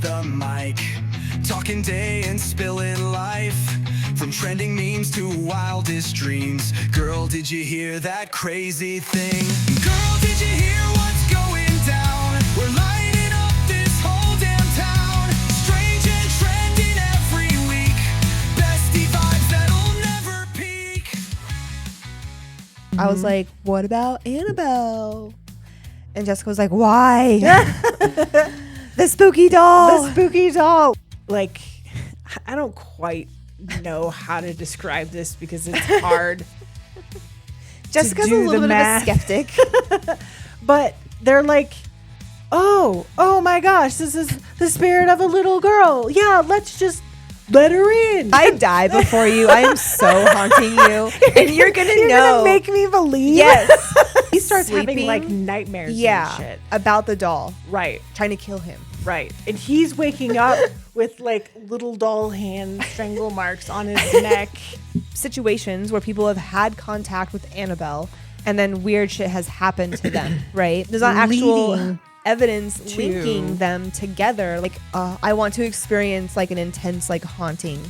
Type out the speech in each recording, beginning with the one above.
the mic, talking day and spilling life, from trending memes to wildest dreams. Girl, did you hear that crazy thing? Girl, did you hear what's going down? We're lighting up this whole damn town. Strange and trending every week. Bestie vibes that'll never peak. I was like, what about Annabelle? And Jessica was like, why? The spooky doll. The spooky doll. Like, I don't quite know how to describe this because it's hard. Jessica's a little bit of a skeptic. But they're like, oh my gosh, this is the spirit of a little girl. Yeah, let's just let her in. I die before you. I am so haunting you. And you're going to know. You're going to make me believe. Yes. He starts Sleeping. having like nightmares Yeah. and shit. About the doll. Right. Trying to kill him. Right. And he's waking up with like little doll hand strangle marks on his neck. Situations where people have had contact with Annabelle and then weird shit has happened to them, right? There's not actual Leading evidence to- linking them together. Like, I want to experience like an intense like haunting.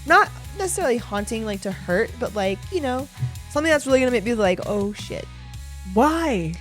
Not necessarily haunting like to hurt, but like, you know, something that's really going to make me like, oh shit. Why?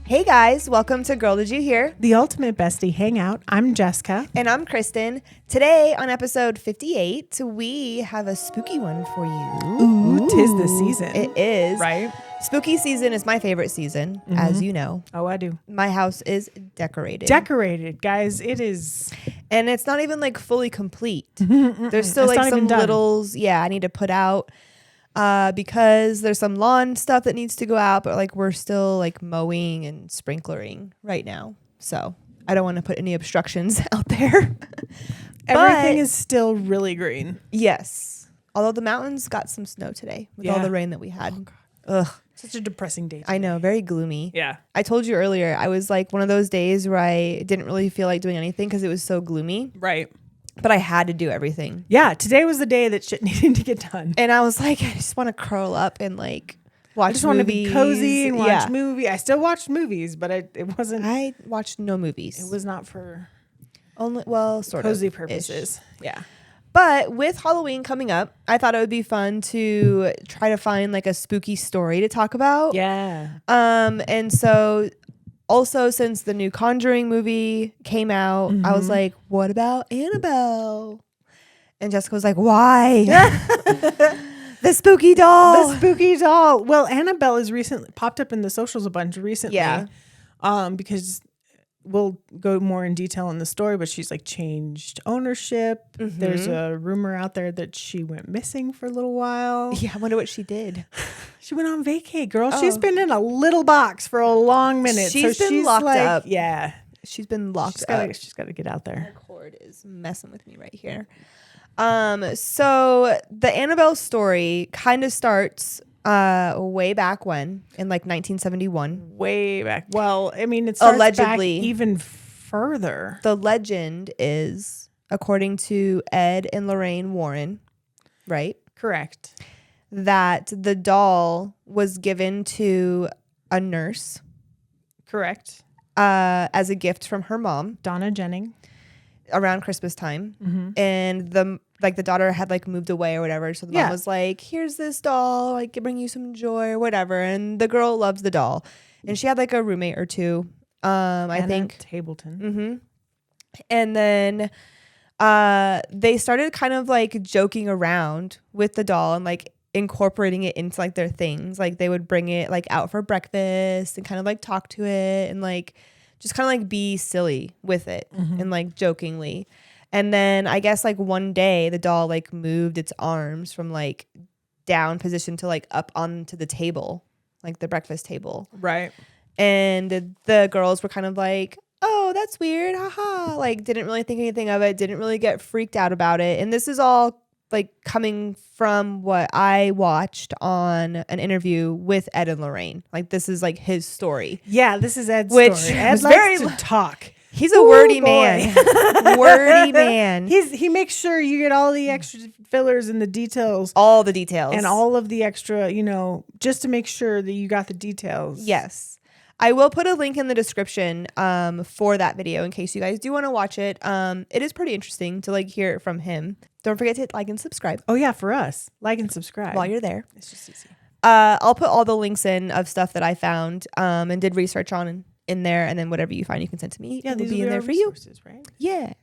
Hey guys, welcome to Girl Did You Hear? The Ultimate Bestie Hangout. I'm Jessica. And I'm Kristen. Today on episode 58, we have a spooky one for you. Ooh, 'tis the season. It is. Right? Spooky season is my favorite season, as you know. Oh, I do. My house is decorated. Decorated, guys. It is. And it's not even like fully complete. There's still It's like not even some done. littles, I need to put out because there's some lawn stuff that needs to go out, but like we're still like mowing and sprinklering right now. So I don't want to put any obstructions out there. Everything is still really green. Yes. Although the mountains got some snow today with all Yeah. the rain that we had. Oh, God. Ugh. Such a depressing day. I know. Very gloomy. Yeah. I told you earlier, I was like one of those days where I didn't really feel like doing anything because it was so gloomy, Right. but I had to do everything. Yeah. Today was the day that shit needed to get done. And I was like, I just want to curl up and like watch I just want to be movies. cozy and watch Yeah. movie. I still watched movies, but it wasn't. I watched no movies. It was not for only, well, sort cozy of purposes. ish. Yeah. But with Halloween coming up, I thought it would be fun to try to find like a spooky story to talk about. Yeah. And so also since the new Conjuring movie came out, I was like, what about Annabelle? And Jessica was like, why? The spooky doll. The spooky doll. Well, Annabelle is recently popped up in the socials a bunch recently. Yeah. Because we'll go more in detail in the story, but she's like changed ownership. There's a rumor out there that she went missing for a little while. Yeah, I wonder what she did. She went on vacay, girl. She's been in a little box for a long minute. She's been locked up. Yeah. She's been locked She's got to get out there. The cord is messing with me right here. So the Annabelle story kind of starts way back when in like 1971. Way back. Well, I mean, it starts Allegedly. back even further. The legend is, according to Ed and Lorraine Warren, right, Correct. that the doll was given to a nurse Correct. as a gift from her mom Donna Jennings. around Christmas time, and the daughter had like moved away or whatever, so the mom was like, here's this doll, like bring you some joy or whatever, and the girl loves the doll, and she had like a roommate or two, I think Tableton. and then they started kind of like joking around with the doll and like incorporating it into like their things. Like they would bring it like out for breakfast and kind of like talk to it and like just kind of like be silly with it and like jokingly. And then I guess like one day the doll like moved its arms from like down position to like up onto the table, like the breakfast table. Right. And the girls were kind of like, oh, that's weird. Haha. Like didn't really think anything of it. Didn't really get freaked out about it. And this is all like coming from what I watched on an interview with Ed and Lorraine. Like this is like his story. Yeah, this is Ed's Which story. Ed was likes very to talk. He's a Ooh, wordy boy. man. Wordy man. He makes sure you get all the extra fillers and the details All the details. and all of the extra, just to make sure that you got the details. Yes. I will put a link in the description for that video in case you guys do want to watch it. It is pretty interesting to like hear it from him. Don't forget to hit like and subscribe Oh yeah, for us, like and subscribe while you're there. It's just easy. I'll put all the links in of stuff that I found and did research on in there, and then whatever you find, you can send to me. Yeah, it will these be will in be there our for you. resources, right? Yeah.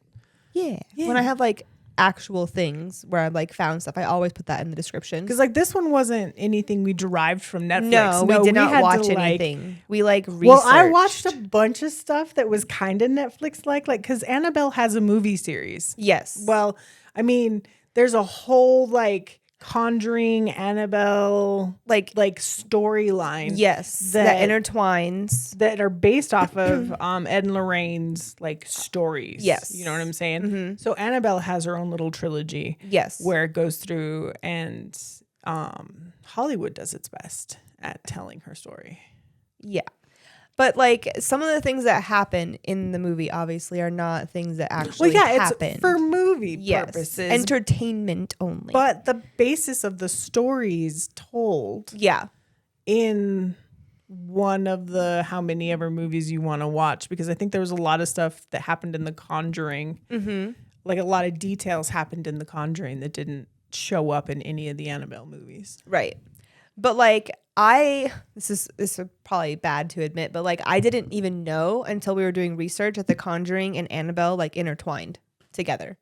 Yeah. When I have like actual things where I've like found stuff, I always put that in the description. Because like this one wasn't anything we derived from Netflix. No, we did not had watch to, anything. We like researched. Well, I watched a bunch of stuff that was kind of Netflix like because Annabelle has a movie series. Yes. Well, I mean, there's a whole like Conjuring Annabelle like storyline. Yes. That intertwines. That are based off of Ed Lorraine's like stories. Yes. You know what I'm saying? Mm-hmm. So Annabelle has her own little trilogy. Yes. Where it goes through, and Hollywood does its best at telling her story. Yeah. But like some of the things that happen in the movie obviously are not things that actually happen. It's for movie purposes. Entertainment only. But the basis of the stories told in one of the how many ever movies you want to watch, because I think there was a lot of stuff that happened in The Conjuring. Mm-hmm. Like a lot of details happened in The Conjuring that didn't show up in any of the Annabelle movies. Right. But like this is probably bad to admit, but like I didn't even know until we were doing research that The Conjuring and Annabelle like intertwined together.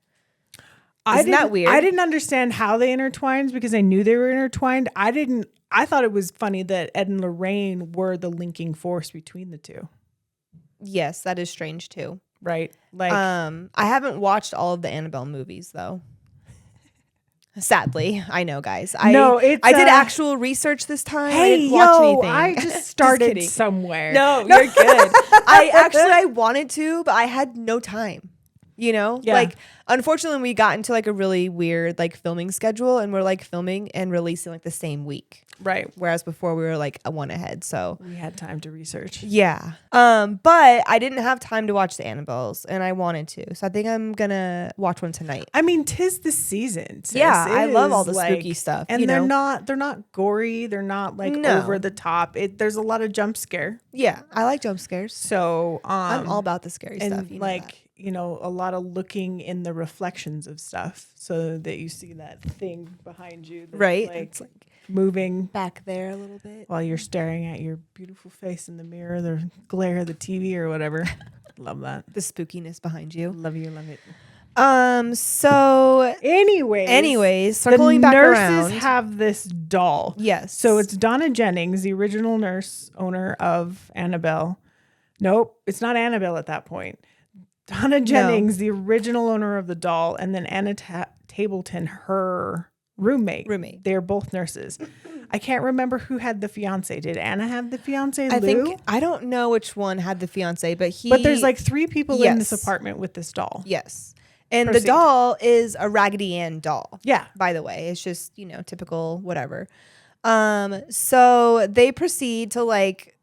Isn't that weird? I didn't understand how they intertwined because I knew they were intertwined. I thought it was funny that Ed and Lorraine were the linking force between the two. Yes, that is strange too. Right? Like I haven't watched all of the Annabelle movies though. Sadly, I know, guys. I did actual research this time. Hey, I didn't watch anything. I just started somewhere. No, you're good. I wanted to, but I had no time. You know, like unfortunately, we got into like a really weird like filming schedule, and we're like filming and releasing like the same week. Right. Whereas before we were like a one ahead. So we had time to research. Yeah. But I didn't have time to watch the Annabelles, and I wanted to. So I think I'm gonna watch one tonight. I mean, 'tis the season. Sis. Yeah, I love all the spooky stuff. And they're not gory. They're not like over the top. There's a lot of jump scare. Yeah, I like jump scares. So I'm all about the scary and stuff. You know, a lot of looking in the reflections of stuff so that you see that thing behind you. That's right. It's like moving back there a little bit while you're staring at your beautiful face in the mirror, the glare of the TV or whatever. Love that. The spookiness behind you. Love it. So anyways, circling back around. The nurses have this doll. Yes. So it's Donna Jennings, the original nurse owner of Annabelle. Nope, it's not Annabelle at that point. Donna Jennings, the original owner of the doll, and then Anna Tableton, her roommate. They're both nurses. I can't remember who had the fiance. Did Anna have the fiance? I don't know which one had the fiance, but there's like 3 people in this apartment with this doll. Yes. And the doll is a Raggedy Ann doll. Yeah. By the way, it's just, typical whatever. So they proceed to like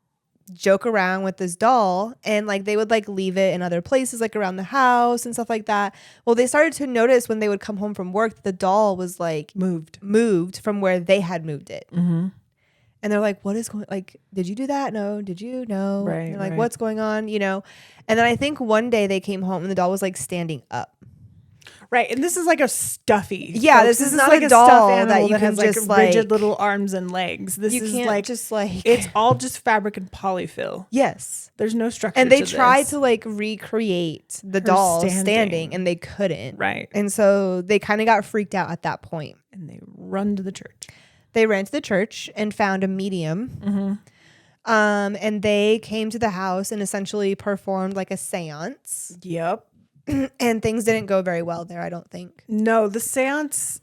joke around with this doll, and like they would like leave it in other places like around the house and stuff like that. Well, they started to notice when they would come home from work that the doll was like moved from where they had moved it. Mm-hmm. And they're like, what is going, like, did you do that? No. Did you? No. Right. And they're like, what's going on? And then I think one day they came home and the doll was like standing up. Right, and this is like a stuffy. Yeah, folks. This is not like a doll that you can just like rigid little arms and legs. This is like just like it's all just fabric and polyfill. Yes, there's no structure. And they tried to like recreate the doll standing, and they couldn't. Right, and so they kind of got freaked out at that point, and they run to the church. They ran to the church and found a medium. Mm-hmm. And they came to the house and essentially performed like a séance. Yep. And things didn't go very well there, I don't think. No, the séance,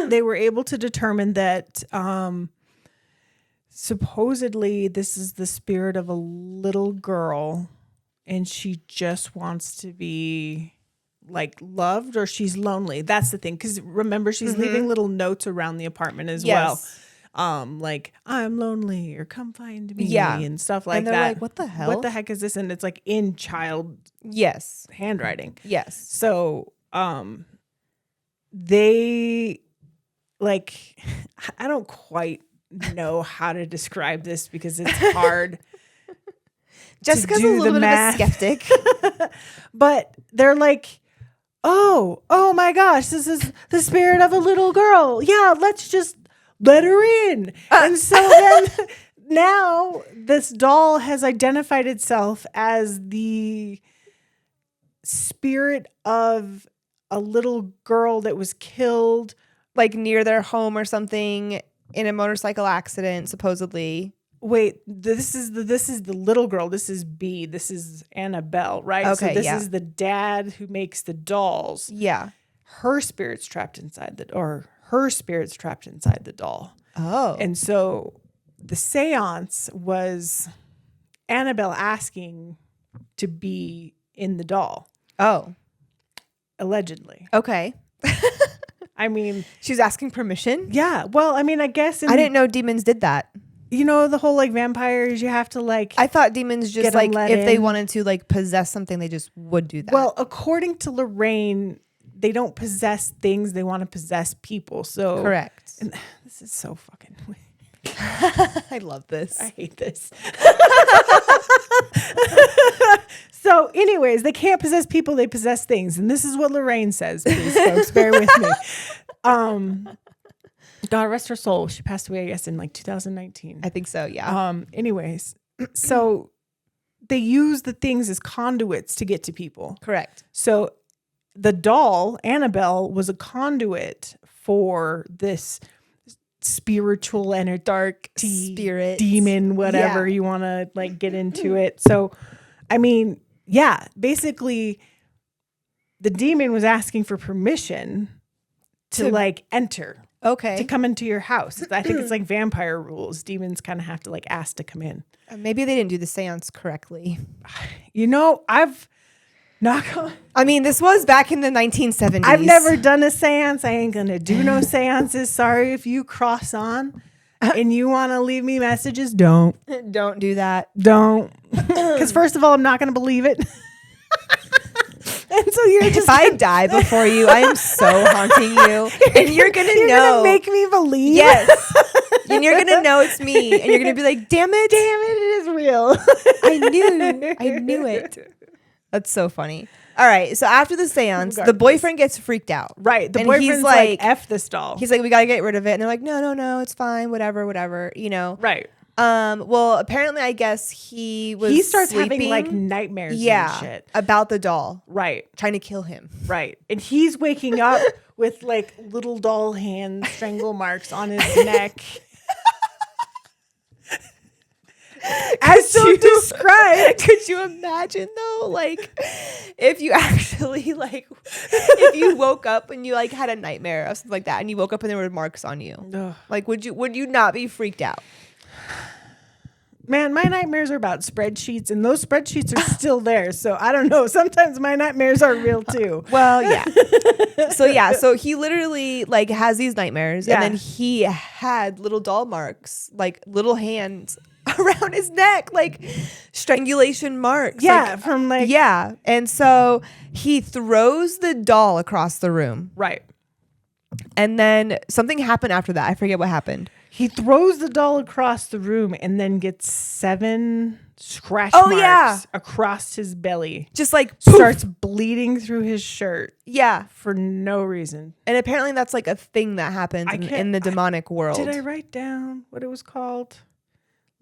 they were able to determine that supposedly this is the spirit of a little girl, and she just wants to be like loved, or she's lonely. That's the thing, because remember, she's leaving little notes around the apartment as well. Like, I'm lonely, or come find me, and stuff like that. And they're like, what the hell? What the heck is this? And it's like in child handwriting. Yes. So they like, I don't quite know how to describe this because it's hard. Jessica's a do little the bit math. of a skeptic. But they're like, oh my gosh, this is the spirit of a little girl. Yeah, let's just let her in. And so then now this doll has identified itself as the spirit of a little girl that was killed. Like near their home or something in a motorcycle accident, supposedly. Wait, this is the little girl. This is B. This is Annabelle, right? Okay, so this yeah. is the dad who makes the dolls. Yeah. Her spirit's trapped inside her spirit's trapped inside the doll. Oh. And so the séance was Annabelle asking to be in the doll, Oh. allegedly. Okay. I mean, She's asking permission? yeah. Well, I mean, I guess I didn't know demons did that. you know, the whole like vampires, you have to like. I thought demons just Get 'em like let if they in. wanted to like possess something, they just would do that. Well, according to Lorraine, they don't possess things; they want to possess people. So correct. And this is so fucking. I love this. I hate this. So, anyways, they can't possess people; they possess things, and this is what Lorraine says. Please, folks, bear with me. God rest her soul. She passed away, I guess, in like 2019. I think so, yeah. Anyways, so they use the things as conduits to get to people. Correct. So the doll, Annabelle, was a conduit for this spiritual and dark Spirit. demon, whatever Yeah. you want to like get into it. So, I mean, yeah, basically the demon was asking for permission to like enter, Okay. to come into your house. I think it's like vampire rules. Demons kind of have to like ask to come in. Maybe they didn't do the seance correctly. You know, I've not on. I mean, this was back in the 1970s. I've never done a seance. I ain't gonna do no seances. Sorry if you cross on and you want to leave me messages. Don't do that. because first of all, I'm not gonna believe it. And so you're just If I die before you, I am so haunting you. And you're going to know. gonna make me believe. Yes. And you're going to know it's me. And you're going to be like, damn it. It is real. I knew it. That's so funny. All right. So after the seance, the Regardless. boyfriend gets freaked out. Right. The And boyfriend's he's like, like- F this doll. He's like, we got to get rid of it. And they're like, no, it's fine. Whatever, you know. Right. Well, apparently, I guess he Starts having sleeping. like nightmares yeah, and shit. about the doll Right. trying to kill him. Right. And he's waking up with like little doll hand strangle marks on his neck. As so described. Could you imagine though, like, if you actually like, if you woke up and you like had a nightmare or something like that, and you woke up and there were marks on you, Ugh. like, would you not be freaked out? Man, my nightmares are about spreadsheets, and those spreadsheets are still there. So I don't know. Sometimes my nightmares are real too. Well, yeah. So he literally like has these nightmares, Yeah. and then he had little doll marks, like little hands around his neck, like strangulation marks. Yeah, like, from like yeah. And so he throws the doll across the room, right. and then something happened after that. I forget what happened. He throws the doll across the room and then gets 7 scratch Oh, marks yeah. across his belly. Just like poof. Starts bleeding through his shirt Yeah. for no reason. And apparently that's like a thing that happens in the demonic world. Did I write down what it was called?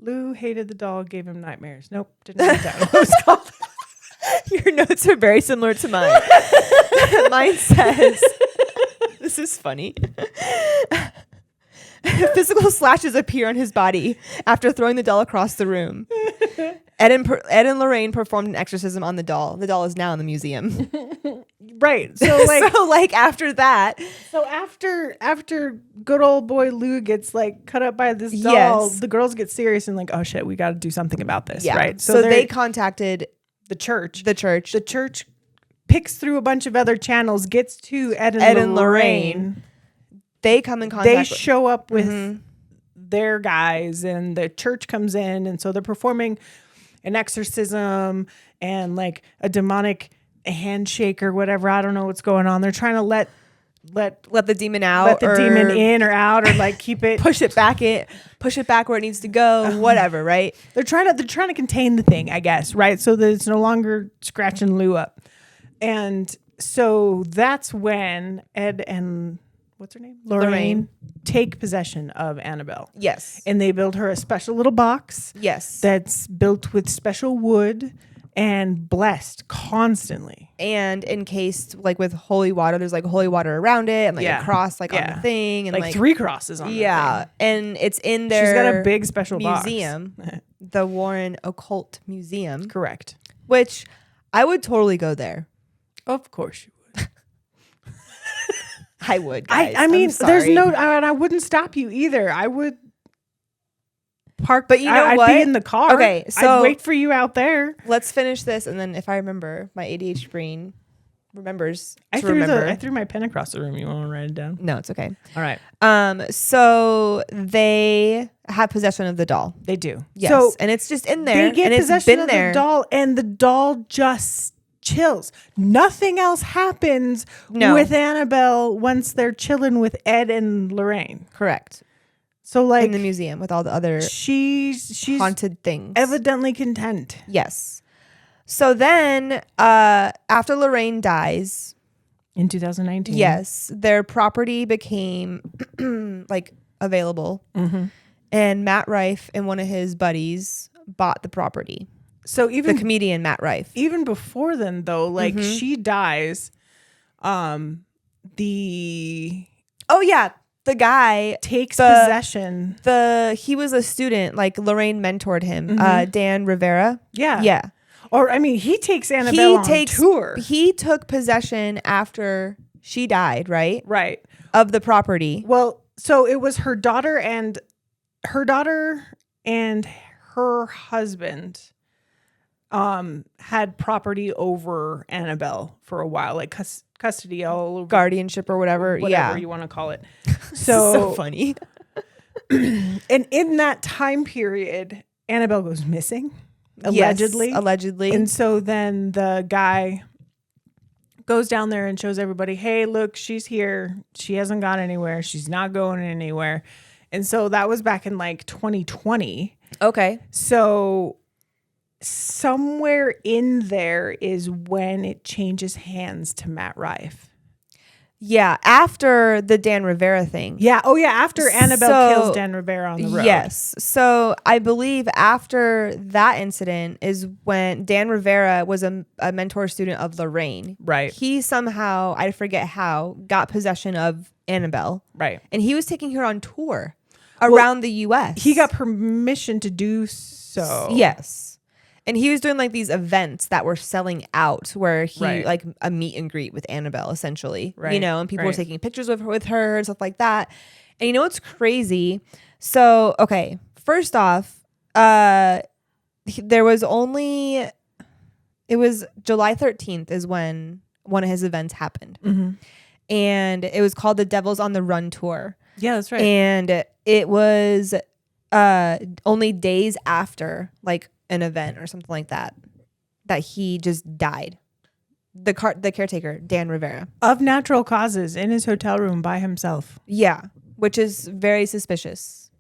Lou hated the doll, gave him nightmares. Nope, didn't write down what it was called. Your notes are very similar to mine. Mine says, this is funny. Physical slashes appear on his body after throwing the doll across the room. Ed and Lorraine performed an exorcism on the doll. The doll is now in the museum. Right. So like after that, so after good old boy Lou gets like cut up by this doll, Yes. the girls get serious and like, oh shit, we got to do something about this, yeah. right? So they contacted the church. the church. The church picks through a bunch of other channels, gets to Ed and Lorraine. Lorraine. They come in contact. They show up with their guys, and the church comes in, and so they're performing an exorcism and like a demonic handshake or whatever. I don't know what's going on. They're trying to let let the demon out, let the demon in or out, or like keep it push it back where it needs to go, whatever, right? They're trying to contain the thing, I guess, right? So that it's no longer scratching Lou up. And so that's when Ed and what's her name? Lorraine take possession of Annabelle. Yes. And they build her a special little box. Yes. That's built with special wood and blessed constantly. And encased like with holy water. There's like holy water around it and like a cross like on the thing. And like 3 crosses on the thing. And it's in their She's got a big special museum. The Warren Occult Museum. Correct. Which I would totally go there. Of course you would. I would, guys. I mean, there's no, and I wouldn't stop you either. I would park, but you know I'd what? be in the car. Okay, so I'd wait for you out there. Let's finish this, and then if I remember, my ADHD brain remembers. I threw my pen across the room. You want to write it down? No, it's okay. All right. So they have possession of the doll. They do. Yes, so and it's just in there. They get and possession it's been of there. the doll, and the doll just chills. Nothing else happens with Annabelle once they're chilling with Ed and Lorraine. Correct. So like in the museum with all the other she's haunted things. Evidently content. Yes. So then after Lorraine dies in 2019. Yes, their property became like available. Mm-hmm. And Matt Rife and one of his buddies bought the property. So even the comedian Matt Rife. Even before then though, like she dies, the guy takes possession. He was a student, like Lorraine mentored him. Dan Rivera. Yeah. Yeah. Or I mean, he takes Annabelle on tour. He took possession after she died, right? Right. Of the property. Well, so it was her daughter and her husband had property over Annabelle for a while, like custody, all over, guardianship or whatever you want to call it. So funny. And in that time period, Annabelle goes missing, allegedly. Yes, allegedly. And so then the guy goes down there and shows everybody, hey, look, she's here. She hasn't gone anywhere. She's not going anywhere. And so that was back in like 2020. Okay. So somewhere in there is when it changes hands to Matt Rife. Yeah, after the Dan Rivera thing. Yeah. Oh, yeah. After Annabelle kills Dan Rivera on the road. Yes. So I believe after that incident is when Dan Rivera was a mentor student of Lorraine. Right. He somehow, I forget how, got possession of Annabelle. Right. And he was taking her on tour around the U.S. He got permission to do so. Yes. And he was doing like these events that were selling out where he like a meet and greet with Annabelle essentially, you know, and people were taking pictures with her and stuff like that. And you know what's crazy? So, okay, first off, it was July 13th is when one of his events happened. Mm-hmm. And it was called the Devils on the Run tour. Yeah, that's right. And it was only days after like an event or something like that he just died. The caretaker, Dan Rivera. Of natural causes in his hotel room by himself. Yeah, which is very suspicious.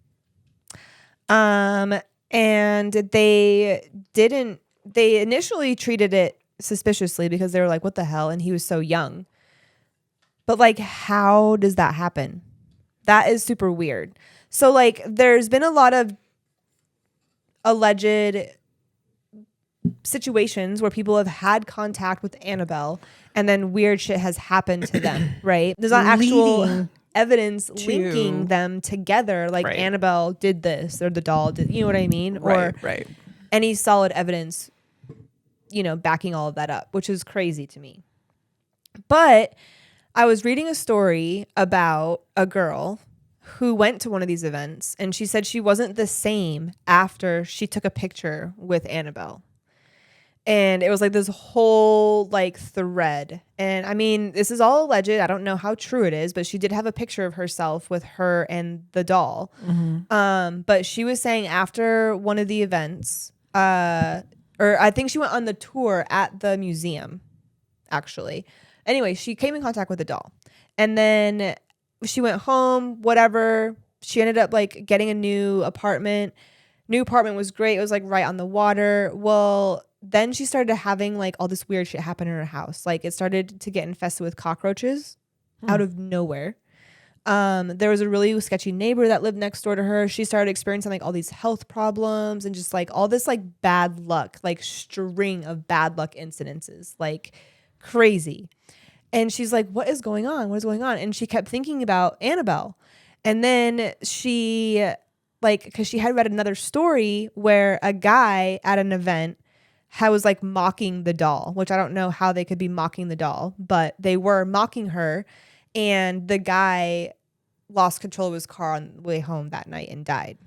And they initially treated it suspiciously because they were like, what the hell? And he was so young. But like, how does that happen? That is super weird. So like, there's been a lot of alleged situations where people have had contact with Annabelle and then weird shit has happened to them, right? There's not actual evidence linking them together, like Annabelle did this or the doll did, you know what I mean? Or any solid evidence, you know, backing all of that up, which is crazy to me. But I was reading a story about a girl who went to one of these events and she said she wasn't the same after she took a picture with Annabelle. And it was like this whole like thread. And I mean, this is all alleged. I don't know how true it is, but she did have a picture of herself with her and the doll. Mm-hmm. But she was saying after one of the events, or I think she went on the tour at the museum, actually. Anyway, she came in contact with the doll. And then she went home, whatever. She ended up like getting a new apartment. New apartment was great. It was like right on the water. Well, then she started having like all this weird shit happen in her house. Like it started to get infested with cockroaches out of nowhere. There was a really sketchy neighbor that lived next door to her. She started experiencing like all these health problems and just like all this like bad luck, like string of bad luck incidences, like crazy. And she's like, what is going on? What is going on? And she kept thinking about Annabelle. And then she like, cause she had read another story where a guy at an event was like mocking the doll, which I don't know how they could be mocking the doll, but they were mocking her. And the guy lost control of his car on the way home that night and died.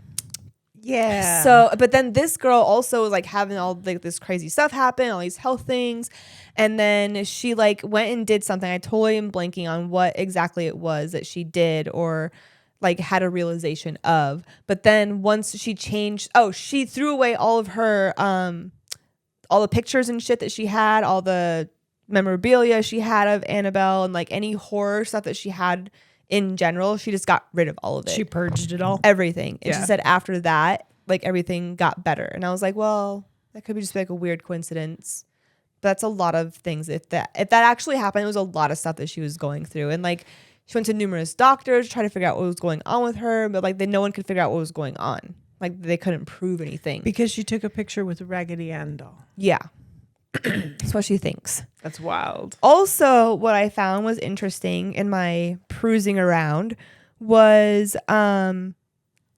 Yeah. So, but then this girl also was like having all like this crazy stuff happen, all these health things. And then she like went and did something. I totally am blanking on what exactly it was that she did or like had a realization of. But then once she changed, she threw away all of her, all the pictures and shit that she had, all the memorabilia she had of Annabelle and like any horror stuff that she had in general. She just got rid of all of it. She purged it all. Everything. And Yeah. she said after that, like everything got better. And I was like, well, that could be just like a weird coincidence. But that's a lot of things. If that actually happened, it was a lot of stuff that she was going through. And like she went to numerous doctors to try to figure out what was going on with her, but like no one could figure out what was going on. Like they couldn't prove anything. Because she took a picture with a Raggedy Ann doll. Yeah. That's what she thinks. That's wild. Also, what I found was interesting in my perusing around was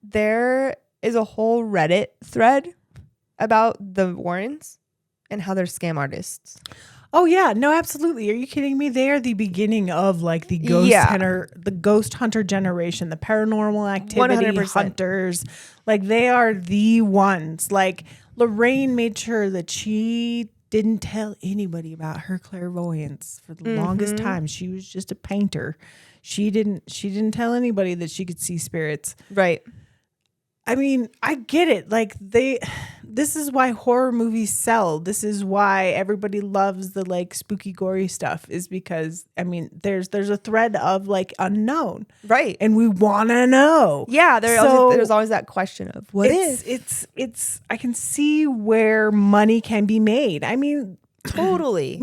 there is a whole Reddit thread about the Warrens and how they're scam artists. Oh yeah, no, absolutely. Are you kidding me? They are the beginning of like the ghost hunter generation, the paranormal activity 100%. hunters. Like they are the ones. Like Lorraine made sure that she didn't tell anybody about her clairvoyance for the longest time. She was just a painter. She didn't tell anybody that she could see spirits. Right. I mean, I get it. Like this is why horror movies sell. This is why everybody loves the like spooky, gory stuff, is because I mean, there's a thread of like unknown. Right. And we want to know. Yeah. There's always that question of what if? It's I can see where money can be made. I mean, Totally.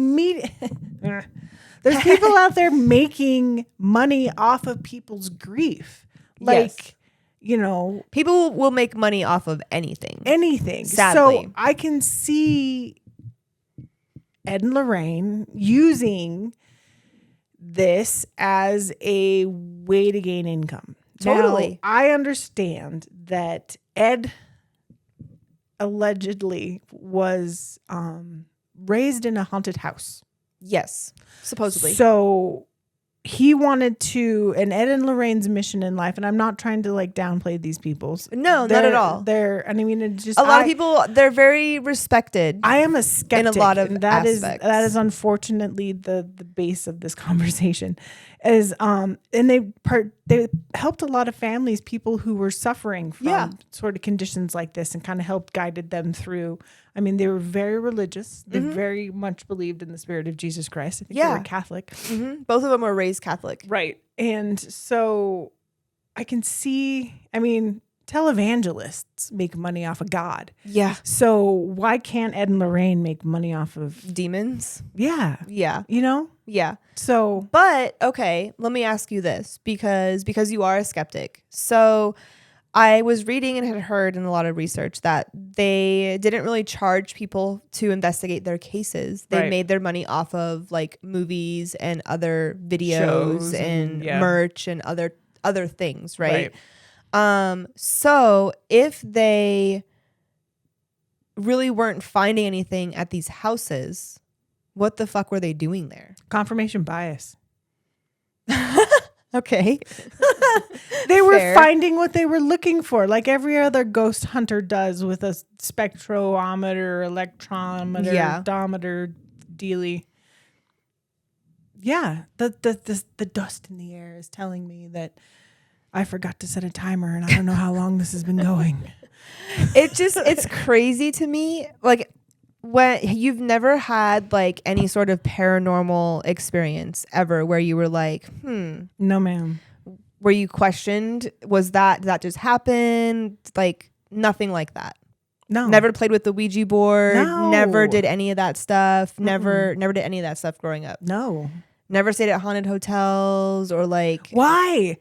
There's people out there making money off of people's grief. Like, Yes. you know, People will make money off of anything. Sadly. So I can see Ed and Lorraine using this as a way to gain income. Totally. Now, I understand that Ed allegedly was raised in a haunted house. Yes. Supposedly. So he wanted to, and Ed and Lorraine's mission in life, and I'm not trying to like downplay these people's. No, not at all. I mean, it's just a lot of people, they're very respected. I am a skeptic in a lot of and that aspects. is unfortunately the base of this conversation. Is and they helped a lot of families, people who were suffering from sort of conditions like this, and kind of helped guided them through. I mean, they were very religious. They very much believed in the spirit of Jesus Christ. I think they were Catholic. Both of them were raised Catholic. Right. And so I can see, I mean, televangelists make money off of God. Yeah. So why can't Ed and Lorraine make money off of Demons. Yeah. Yeah. You know? Yeah. So But okay, let me ask you this, because you are a skeptic. So I was reading and had heard in a lot of research that they didn't really charge people to investigate their cases. They Right. made their money off of like movies and other videos Shows and and merch and other things, right? So if they really weren't finding anything at these houses, what the fuck were they doing there? confirmation bias. Okay. They were Fair. finding what they were looking for, like every other ghost hunter does with a spectrometer, electrometer, odometer, dealy. Yeah, the dust in the air is telling me that I forgot to set a timer, and I don't know how long this has been going. It's crazy to me. Like, when you've never had like any sort of paranormal experience ever where you were like, No, ma'am. were you questioned? Did that just happen? Like nothing like that. No. Never played with the Ouija board. No. Never did any of that stuff. Never did any of that stuff growing up. No. Never stayed at haunted hotels or like. Why?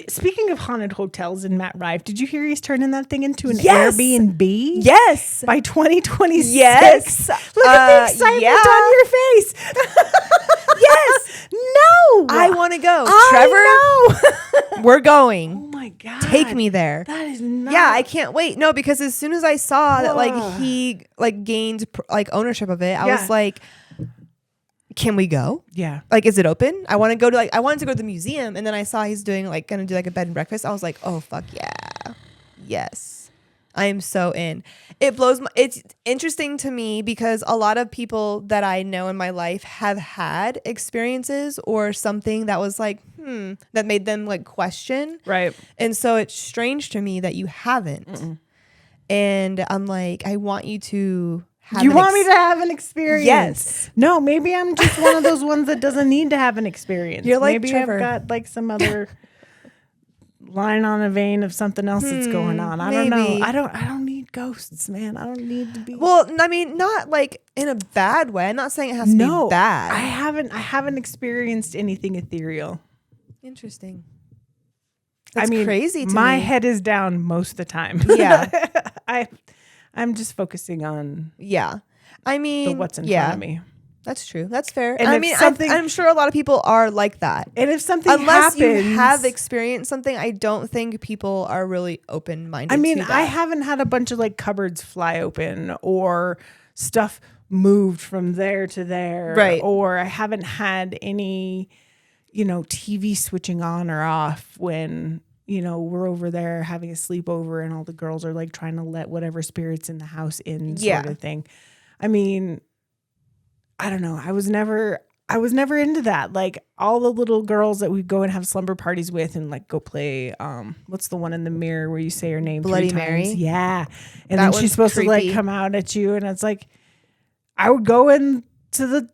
Speaking of haunted hotels and Matt Rife, did you hear he's turning that thing into an Yes. Airbnb? Yes. By 2026? Yes. Look at the excitement on your face. Yes. No. I want to go. I Trevor, we're going. Oh my God. Take me there. That is not. Yeah, I can't wait. No, because as soon as I saw that like Whoa. he like gained like ownership of it, I Yeah. was like, can we go? Yeah. Like, is it open? I wanted to go to the museum, and then I saw he's doing like gonna do like a bed and breakfast. I was like, oh fuck yeah, yes, I am so in. It's interesting to me because a lot of people that I know in my life have had experiences or something that was like, that made them like question. Right. And so it's strange to me that you haven't. And I'm like, I want you to have You want me to have an experience? Yes. No, maybe I'm just one of those ones that doesn't need to have an experience. You're like maybe Trevor. I've got like some other line on a vein of something else that's going on. I don't know. maybe. I don't need ghosts, man. I don't need to be. Well, I mean, not like in a bad way. I'm not saying it has to be bad. I haven't experienced anything ethereal. Interesting. That's I mean, crazy to my me. head is down most of the time. Yeah. I'm just focusing on Yeah. I mean, the what's in yeah, front of me. that's true. That's fair. And I if mean, something- I'm sure a lot of people are like that. And if something Unless happens, you have experienced something, I don't think people are really open-minded I mean, to that. I haven't had a bunch of like cupboards fly open or stuff moved from there to there. Right. Or I haven't had any, TV switching on or off when, we're over there having a sleepover and all the girls are like trying to let whatever spirits in the house in sort of thing. I mean, I don't know. I was never into that. Like all the little girls that we'd go and have slumber parties with and like go play, what's the one in the mirror where you say her name Bloody 3 Mary? times? Yeah. And That then she's one's supposed to creepy. like come out at you. And it's like, I would go into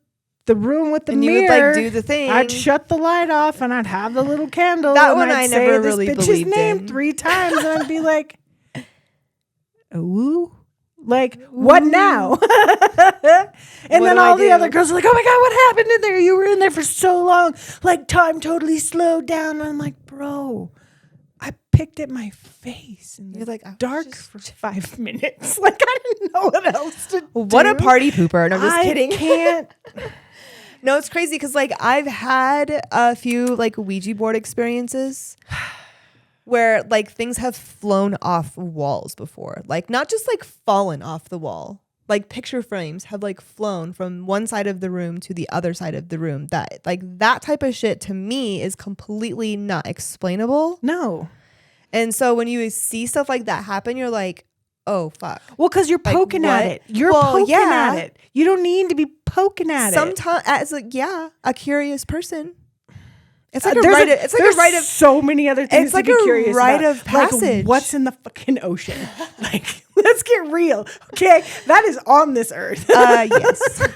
the room with the And you mirror. would like do the thing. I'd shut the light off and I'd have the little candle. That and one I'd I say never this really bitch's believed name in. 3 times. And I'd be like, ooh. Like, what now? And What then do I all the do? other girls are like, oh my God, what happened in there? You were in there for so long. Like, time totally slowed down. And I'm like, bro, I picked at my face in the You're like, I was dark just- for 5 minutes. Like, I didn't know what else to do. What a party pooper. No, I'm just I kidding. can't. No, it's crazy because like I've had a few like Ouija board experiences where like things have flown off walls before. Like not just like fallen off the wall. Like picture frames have like flown from one side of the room to the other side of the room. That type of shit to me is completely not explainable. No. And so when you see stuff like that happen, you're like, oh fuck. Well, because you're Like, poking at what? it. You're Well, poking yeah. at it. You don't need to be poking at it. Sometimes as like a curious person. It's like There's a rite of so many other things It's like to be a curious rite about. of passage. Like, what's in the fucking ocean? Like, let's get real. Okay, that is on this earth. Yes.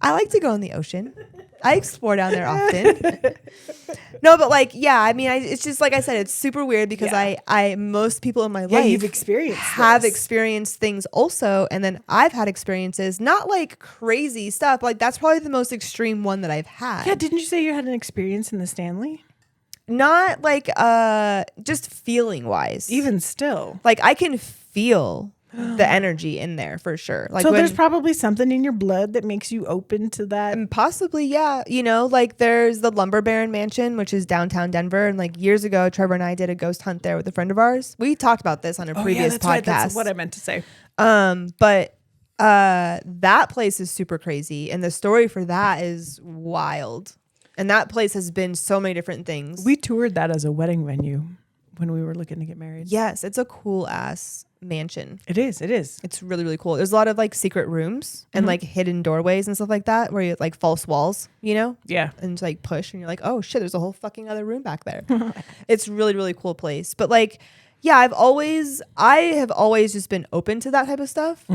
I like to go in the ocean. I explore down there often. No, but like, yeah, I mean, it's just like I said, it's super weird because Yeah. most people in my Yeah, life you've experienced have this. experienced things also. And then I've had experiences, not like crazy stuff. Like that's probably the most extreme one that I've had. Yeah, didn't you say you had an experience in the Stanley? Not like, just feeling wise. Even still. Like I can feel the energy in there for sure. Like So when- there's probably something in your blood that makes you open to that. And possibly, yeah. Like there's the Lumber Baron Mansion, which is downtown Denver. And like years ago, Trevor and I did a ghost hunt there with a friend of ours. We talked about this on a previous that's podcast. right. That's what I meant to say. But that place is super crazy. And the story for that is wild. And that place has been so many different things. We toured that as a wedding venue when we were looking to get married. Yes, it's a cool ass mansion. It is. It is. It's really, really cool. There's a lot of like secret rooms and like hidden doorways and stuff like that where you like false walls, Yeah. and just, like push and you're like, oh shit, there's a whole fucking other room back there. It's really, really cool place. But like, yeah, I have always just been open to that type of stuff.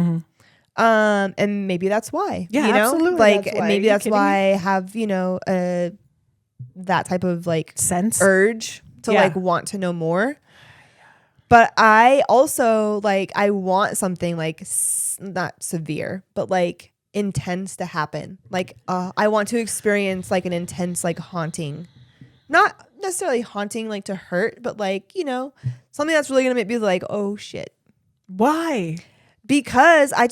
And maybe that's why. Yeah, you know? absolutely, Like that's why. maybe Are you that's kidding why me? I have, that type of like Sense. urge to Yeah. like want to know more. But I also like I want something like not severe, but like intense to happen. Like I want to experience like an intense like haunting. Not necessarily haunting like to hurt, but like, something that's really going to make me like, "Oh shit." Why? Because I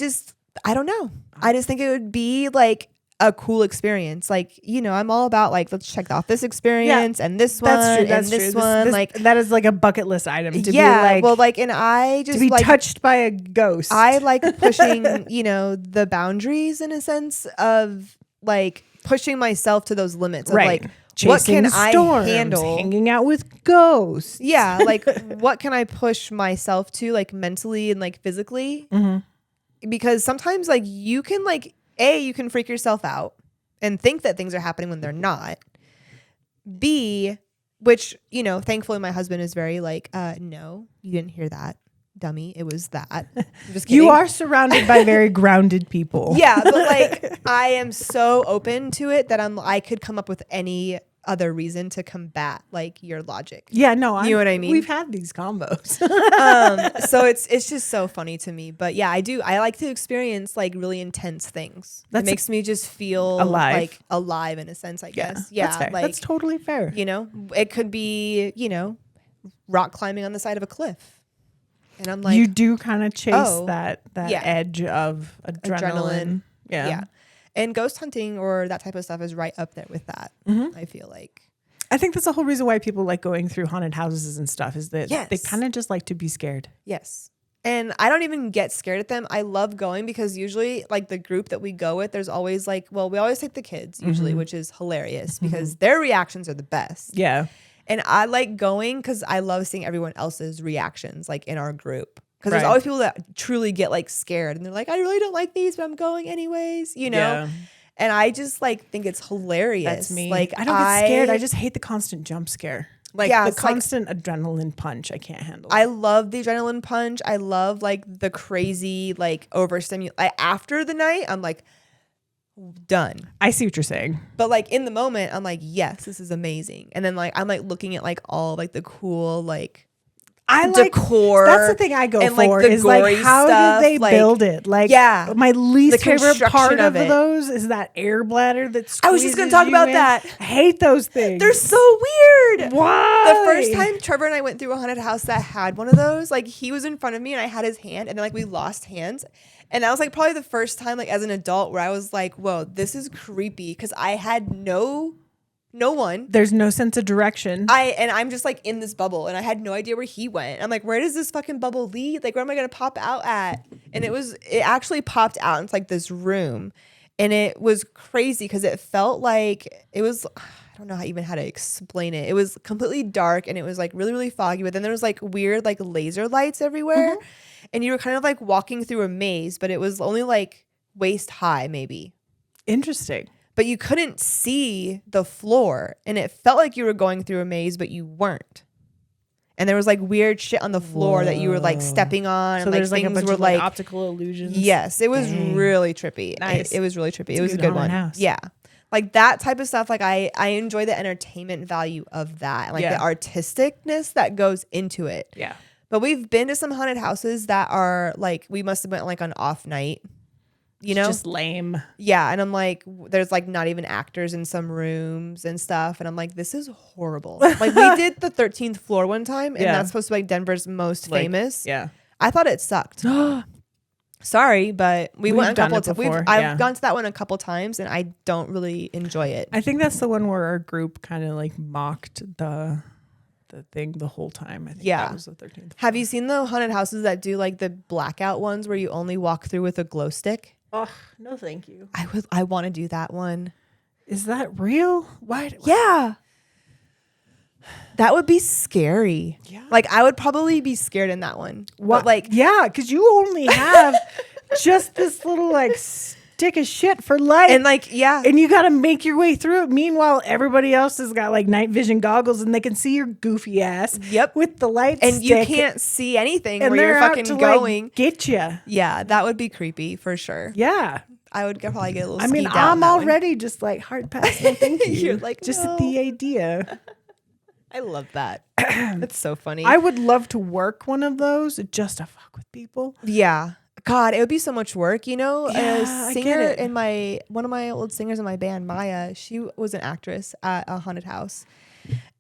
don't know. I just think it would be like a cool experience. Like, I'm all about like, let's check off this experience and this one That's true. and this one. This, like, that is like a bucket list item to be yeah. like, And I just to be like, touched by a ghost. I like pushing, the boundaries in a sense of like pushing myself to those limits of Right. like, Chasing what can storms, I handle? hanging out with ghosts. Yeah. Like, what can I push myself to like mentally and like physically? Because sometimes like you can like, you can freak yourself out and think that things are happening when they're not. B, which, thankfully my husband is very like, no, you didn't hear that, dummy. It was that. I'm just kidding. You are surrounded by very grounded people. Yeah, but like I am so open to it that I could come up with any other reason to combat like your logic. Yeah, no, You know what I mean? We've had these combos. So it's just so funny to me. But yeah, I like to experience like really intense things. It makes me just feel alive. like alive in a sense, I guess. Yeah, that's fair. like That's totally fair. it could be, rock climbing on the side of a cliff. And I'm like, you do kind of chase oh, that yeah. edge of adrenaline. Yeah. And ghost hunting or that type of stuff is right up there with that. I feel like. I think that's the whole reason why people like going through haunted houses and stuff is that Yes. they kind of just like to be scared. Yes. And I don't even get scared at them. I love going because usually like the group that we go with, there's always like, we always take the kids usually, which is hilarious because their reactions are the best. Yeah. And I like going because I love seeing everyone else's reactions like in our group. Because there's Right. always people that truly get like scared and they're like, I really don't like these, but I'm going anyways, Yeah. And I just like think it's hilarious. That's me. Like I don't get scared. I just hate the constant jump scare. Like Yeah, the it's like- constant adrenaline punch. I can't handle. I love the adrenaline punch. I love like the crazy like overstimulate. Like, after the night, I'm like done. I see what you're saying. But like in the moment, I'm like, yes, this is amazing. And then like I'm like looking at like all like the cool like I like decor. That's the thing I go and, like, for the is like gory how stuff, did they like- build it? Like Yeah. my least The favorite part construction of of it. those is that air bladder that I was just gonna squeezes talk you about in. that. I hate those things. They're so weird. Why? The first time Trevor and I went through a haunted house that had one of those, like he was in front of me and I had his hand and then like we lost hands. And that was like probably the first time like as an adult where I was like, whoa, this is creepy because I had no one. There's no sense of direction. I'm just like in this bubble and I had no idea where he went. I'm like, where does this fucking bubble lead? Like, where am I gonna pop out at? And it actually popped out into like this room. And it was crazy because it felt like it was, I don't know how to explain it. It was completely dark and it was like really, really foggy. But then there was like weird like laser lights everywhere. And you were kind of like walking through a maze, but it was only like waist high maybe. Interesting. But you couldn't see the floor and it felt like you were going through a maze, but you weren't. And there was like weird shit on the floor that you were like stepping on. So and like there's like a things bunch were of like like, optical illusions. yes, it was Dang. really trippy. Nice. It was really trippy. It's It was a good good haunted one. house. Yeah. Like that type of stuff. Like I enjoy the entertainment value of that. And like Yeah. the artisticness that goes into it. Yeah. But we've been to some haunted houses that are like, we must have went like on off night. You know? Just lame. Yeah, and I'm like, there's like not even actors in some rooms and stuff, and I'm like, this is horrible. Like we did the 13th floor one time, and Yeah. that's supposed to be like Denver's most Like, famous. Yeah. I thought it sucked. Sorry, but we We've went a done couple it times. before, I've yeah. gone to that one a couple times, and I don't really enjoy it. I think that's the one where our group kind of like mocked the thing the whole time. I think Yeah. that was the 13th. Have you seen the haunted houses that do like the blackout ones where you only walk through with a glow stick? Oh, no thank you. I want to do that one. Is that real? Why? Yeah. That would be scary. Yeah. Like I would probably be scared in that one. What? But like Yeah, because you only have just this little like take a shit for light. And like, yeah. And you got to make your way through it. Meanwhile, everybody else has got like night vision goggles and they can see your goofy ass. Yep. With the light and stick. you can't see anything And where you're they're out fucking to, going. like, get you. Yeah, that would be creepy for sure. Yeah. I would probably get a little I mean, skeeved out I'm on that one. already just like hard pass. No, thank you. You're like, just no. the idea. I love that. That's so funny. I would love to work one of those just to fuck with people. Yeah. God, it would be so much work, you know. Yeah, A I singer get it. in one of my old singers in my band, Maya, she was an actress at a haunted house.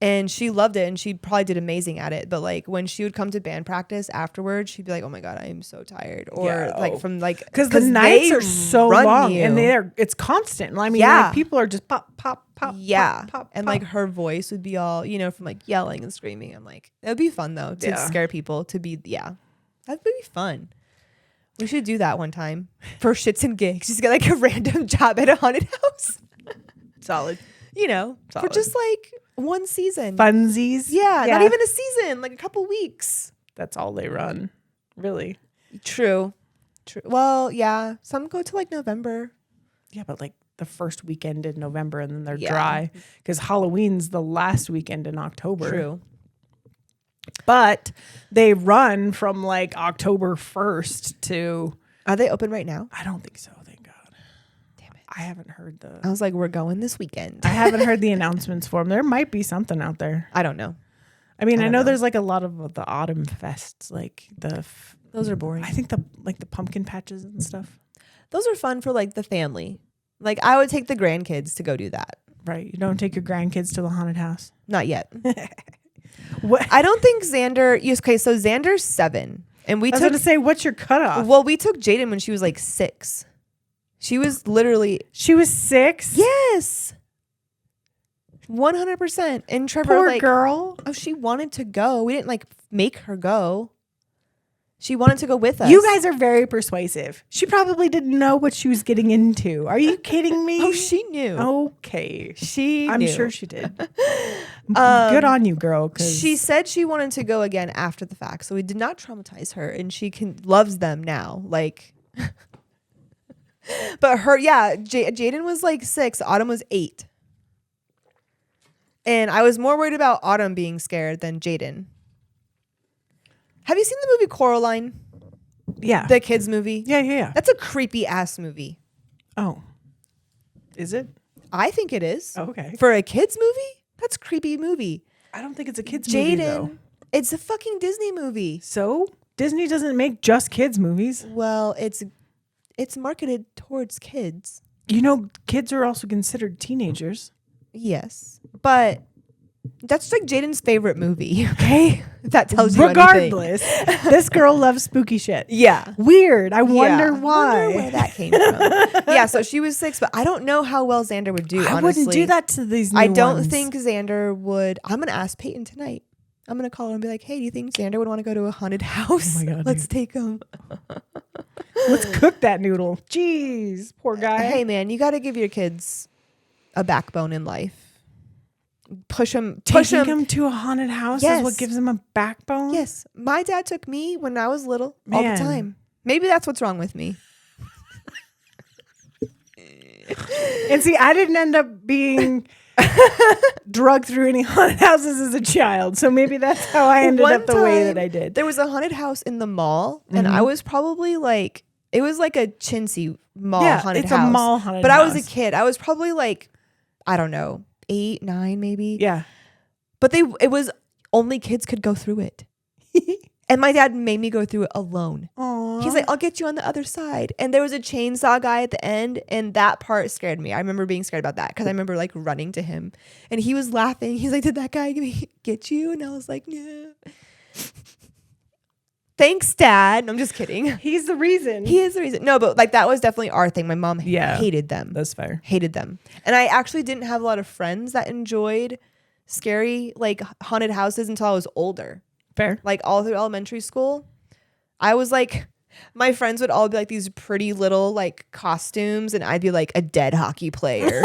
And she loved it and she probably did amazing at it. But like when she would come to band practice afterwards, she'd be like, oh my God, I am so tired. Or like from like because the nights they are so run long you. and it's constant. I mean, Yeah. like, people are just pop, pop, pop, Yeah. pop, pop, and pop. like her voice would be all, you know, from like yelling and screaming. I'm like, it would be fun though to scare people to be, yeah, that would be fun. We should do that one time for shits and gigs. Just get like a random job at a haunted house. Solid. You know, for Solid. just like one season. Funsies. Yeah, not even a season, like a couple weeks. That's all they run. Really. True. Well, yeah, some go to like November. Yeah, but like the first weekend in November and then they're Yeah. dry because Halloween's the last weekend in October. True. But they run from like October 1st to. Are they open right now? I don't think so. Thank God. Damn it. I haven't heard I was like, we're going this weekend. I haven't heard the announcements for them. There might be something out there. I don't know. I mean, I don't know know. there's like a lot of the autumn fests, like Those are boring. I think the pumpkin patches and stuff. Those are fun for like the family. Like I would take the grandkids to go do that. Right. You don't take your grandkids to the haunted house. Not yet. What? I don't think Xander. Okay, so Xander's 7, and we I was took. going to say, what's your cutoff? Well, we took Jaden when she was like 6. She was literally She was 6. yes, 100%. And Trevor, Poor like, girl. oh, she wanted to go. We didn't like make her go. She wanted to go with us. You guys are very persuasive. She probably didn't know what she was getting into. Are you kidding me? Oh, she knew. Okay. I'm sure she did. Good on you, girl. 'Cause She said she wanted to go again after the fact, so we did not traumatize her, and she loves them now. Like, but her, yeah, Jaden was like 6, Autumn was 8, and I was more worried about Autumn being scared than Jaden. Have you seen the movie Coraline? Yeah. The kids movie? Yeah. That's a creepy ass movie. Oh. Is it? I think it is. Oh, okay. For a kids movie? That's a creepy movie. I don't think it's a kids movie, though. Jaden, it's a fucking Disney movie. So? Disney doesn't make just kids movies. Well, it's marketed towards kids. You know, kids are also considered teenagers. Yes. But that's like Jaden's favorite movie, okay? If that tells you anything. Regardless, this girl loves spooky shit. Yeah. Weird. I wonder Yeah. why. Wonder where that came from. Yeah, so she was 6, but I don't know how well Xander would do, I honestly. wouldn't do that to these new I don't ones. think Xander would. I'm going to ask Peyton tonight. I'm going to call her and be like, hey, do you think Xander would want to go to a haunted house? Oh my God, Let's take him. Let's cook that noodle. Jeez, poor guy. Hey, man, you got to give your kids a backbone in life. Push them. Taking him to a haunted house is what Yes. gives him a backbone? Yes. My dad took me when I was little all the Man. time. Maybe that's what's wrong with me. And see, I didn't end up being drugged through any haunted houses as a child. So maybe that's how I ended One up the way that time, I did. There was a haunted house in the mall, and I was probably like, it was like a chintzy mall haunted it's house. a mall haunted but house. I was a kid. I was probably like, I don't know, 8, 9 maybe. Yeah. But it was only kids could go through it. And my dad made me go through it alone. Aww. He's like, I'll get you on the other side. And there was a chainsaw guy at the end, and that part scared me. I remember being scared about that because I remember like running to him, and he was laughing. He's like, did that guy get you? And I was like, no. Thanks, Dad. No, I'm just kidding. He's the reason. He is the reason. No, but like that was definitely our thing. My mom Yeah. hated them. That's fair. Hated them. And I actually didn't have a lot of friends that enjoyed scary like haunted houses until I was older. Fair. Like all through elementary school. I was like My friends would all be like these pretty little like costumes, and I'd be like a dead hockey player.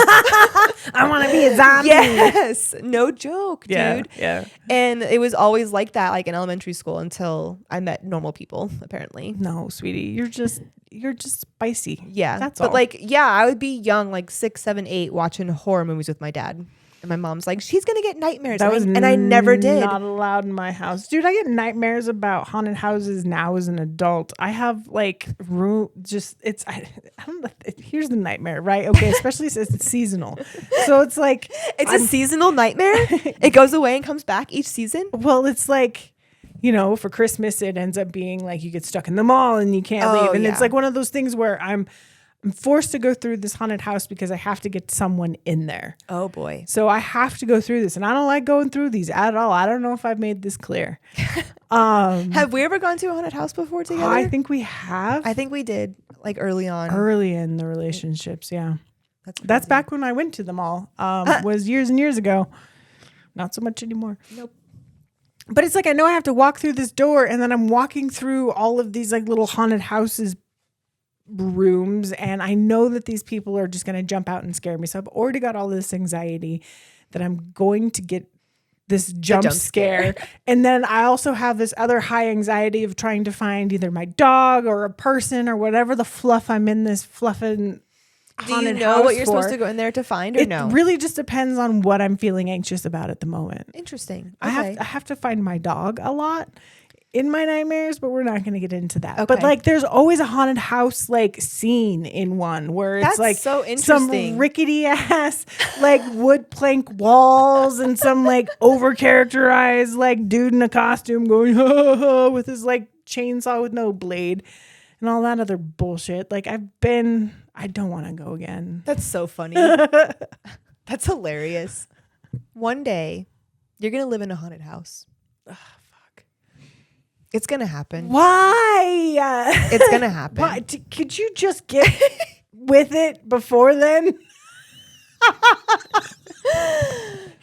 I want to be a zombie. Yes, no joke, dude. Yeah. And it was always like that, like in elementary school, until I met normal people. Apparently, No, sweetie, you're just spicy. yeah. That's but all. like, yeah, I would be young, like 6, 7, 8, watching horror movies with my dad, and my mom's like, she's gonna get nightmares, and I never did. Not allowed in my house, dude. I get nightmares about haunted houses now as an adult. I have like room. Just I don't know. Here's the nightmare, right? Okay, especially since it's seasonal, so it's like It's a seasonal nightmare. It goes away and comes back each season. Well, it's like, for Christmas, it ends up being like you get stuck in the mall and you can't leave. And it's like one of those things where I'm forced to go through this haunted house because I have to get someone in there. Oh boy. So I have to go through this. And I don't like going through these at all. I don't know if I've made this clear. Have we ever gone to a haunted house before together? I think we have. I think we did, like early on. Early in the relationships, yeah. That's That's back when I went to the mall. Was years and years ago. Not so much anymore. Nope. But it's like I know I have to walk through this door, and then I'm walking through all of these like little haunted houses rooms, and I know that these people are just going to jump out and scare me. So I've already got all this anxiety that I'm going to get this jump scare. And then I also have this other high anxiety of trying to find either my dog or a person or whatever the fluff I'm in this fluffing haunted Do you know house what you're for. supposed to go in there to find, or It no? really just depends on what I'm feeling anxious about at the moment. Interesting. I have to find my dog a lot in my nightmares, but we're not going to get into that. Okay. But like, there's always a haunted house like scene in one where it's That's like so some interesting. rickety ass like wood plank walls and some like over characterized like dude in a costume going ha, ha, ha, with his like chainsaw with no blade and all that other bullshit. Like I don't want to go again. That's so funny. That's hilarious. One day, you're gonna live in a haunted house. Fuck. It's gonna happen. Why? It's gonna happen. Why? Could you just get with it before then?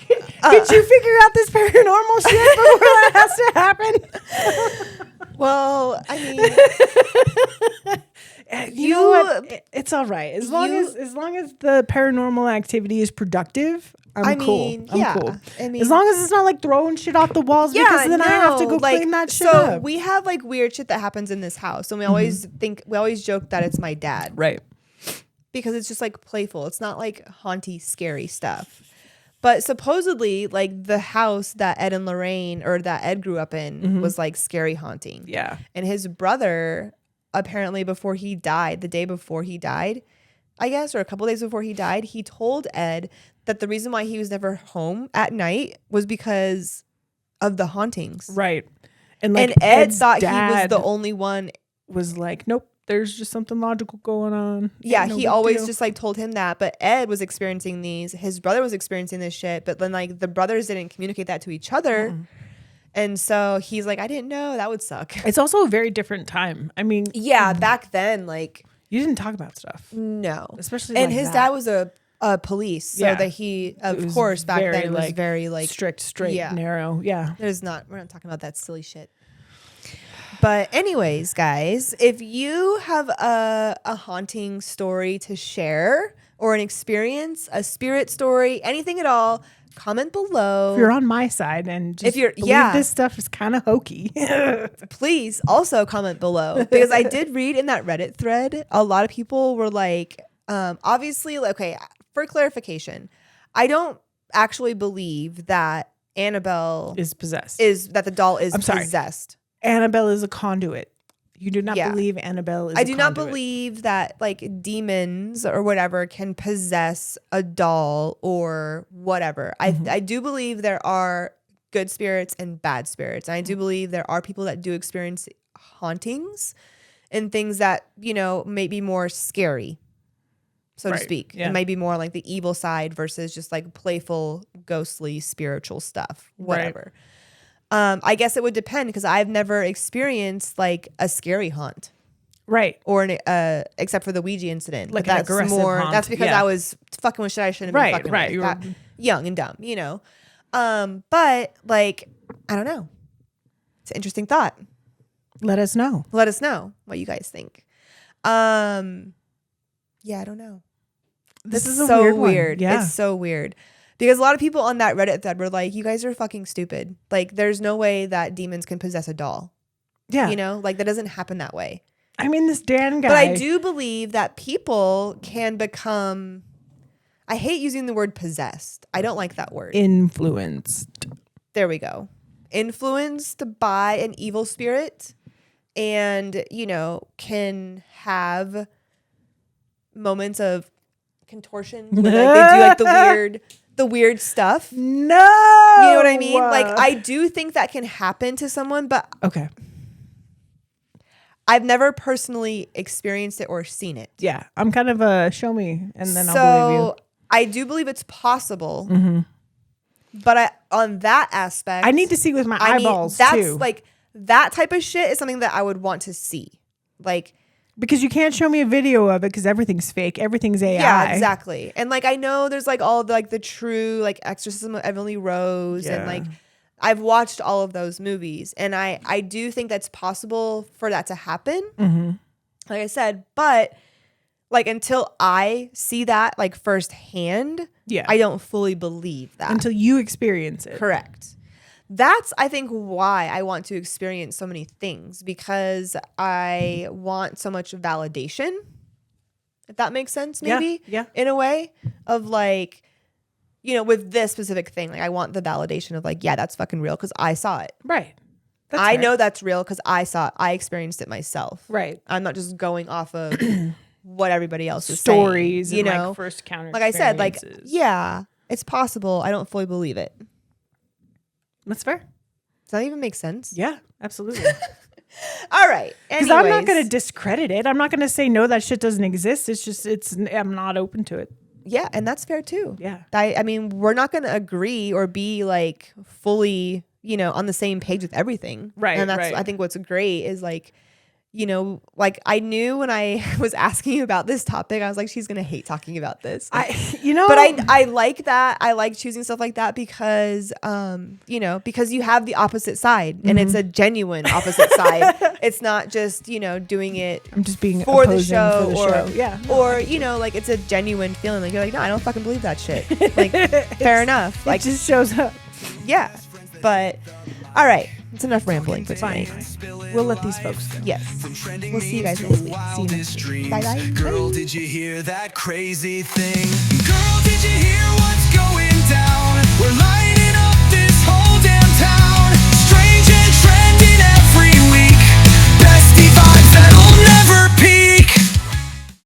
Could you figure out this paranormal shit before that has to happen? Well, I mean, You know what? It's all right as long as the paranormal activity is productive. I'm cool. yeah. Cool. I mean, As long as it's not like throwing shit off the walls because then I have to go clean that shit so up. we have like weird shit that happens in this house, and we always joke that it's my dad, Right. because it's just like playful. It's not like haunty, scary stuff. But supposedly, like the house that Ed and Lorraine, or that Ed grew up in, was like scary haunting. Yeah. And his brother, apparently before he died, the day before he died, I guess, or a couple days before he died, he told Ed that the reason why he was never home at night was because of the hauntings. Right. And like And Ed Ed's thought he was dad the only one. was like, nope, there's just something logical going on. Yeah, No he big always deal. just like told him that. But Ed was experiencing these. His brother was experiencing this shit. But then like the brothers didn't communicate that to each other. And so he's like, I didn't know. That would suck. It's also a very different time. I mean, Yeah, back then, like, you didn't talk about stuff, no. especially And like his that. dad was a police. So Yeah. that he, It of was course, back very, then it was like, very like strict, straight, yeah. narrow. Yeah. we're not talking about that silly shit. But anyways, guys, if you have a haunting story to share, or an experience, a spirit story, anything at all, comment below. If you're on my side and just believe this stuff is kind of hokey. Please also comment below, because I did read in that Reddit thread, a lot of people were like, obviously, okay, for clarification, I don't actually believe that Annabelle is possessed. that the doll is possessed. Annabelle is a conduit. You do not Yeah. believe Annabelle is I a do not conduit. believe that like demons or whatever can possess a doll or whatever. I do believe there are good spirits and bad spirits. And I do believe there are people that do experience hauntings and things that, may be more scary, so to Right. speak. Yeah. It might be more like the evil side versus just like playful, ghostly, spiritual stuff, whatever. I guess it would depend, because I've never experienced like a scary haunt. Right. Or except for the Ouija incident. Like But an that's aggressive haunt, That's because yeah. I was fucking with shit I shouldn't have been fucking right. with. You were- That- young and dumb, But like, I don't know. It's an interesting thought. Let us know. Let us know what you guys think. Yeah, I don't know. This is so a weird. Yeah. It's so weird. Because a lot of people on that Reddit thread were like, you guys are fucking stupid. Like, there's no way that demons can possess a doll. Yeah. You know, like that doesn't happen that way. I mean, this Dan guy. But I do believe that people can become, I hate using the word possessed. I don't like that word. Influenced. There we go. Influenced by an evil spirit and, you know, can have moments of contortion. Like they do like the weird stuff. No. You know what I mean? Like I do think that can happen to someone, but Okay. I've never personally experienced it or seen it. Yeah. I'm kind of a show me and then I'll believe you. I do believe it's possible. But on that aspect, I need to see with my eyeballs that's too. like that type of shit is something that I would want to see. Like, because you can't show me a video of it because everything's fake. Everything's AI. yeah, exactly. And like I know there's like all the, like the true like Exorcism of Emily Rose and like I've watched all of those movies and I do think that's possible for that to happen. Like I said, but like until I see that like firsthand, I don't fully believe that. Until you experience it. Correct. That's, I think, why I want to experience so many things because I want so much validation, if that makes sense, maybe, in a way of like, you know, with this specific thing, like I want the validation of like, yeah, that's fucking real because I saw it. Right. I know that's real because I saw it. I experienced it myself. Right. I'm not just going off of what everybody else is stories, saying, you and know, like first counter. Like I said, like, yeah, it's possible. I don't fully believe it. That's fair. Does that even make sense? Yeah, absolutely. All right. Because I'm not going to discredit it. I'm not going to say, no, that shit doesn't exist. It's just, I'm not open to it. Yeah. And that's fair too. Yeah. I mean, we're not going to agree or be like fully, you know, on the same page with everything. Right. And that's, I think what's great is like, you know, like I knew when I was asking you about this topic, I was like, she's going to hate talking about this. But I like that. I like choosing stuff like that because, you know, because you have the opposite side and it's a genuine opposite side. It's not just, you know, doing it I'm just being for the show or, you know, like it's a genuine feeling. Like you're like, no, I don't fucking believe that shit. Like, fair enough. Like, it just shows up. Yeah. But all right. It's enough rambling for Fine. tonight. We'll let these folks go. Yes. We'll see you guys next week. See you next week. Bye bye. Girl, did you hear that crazy thing?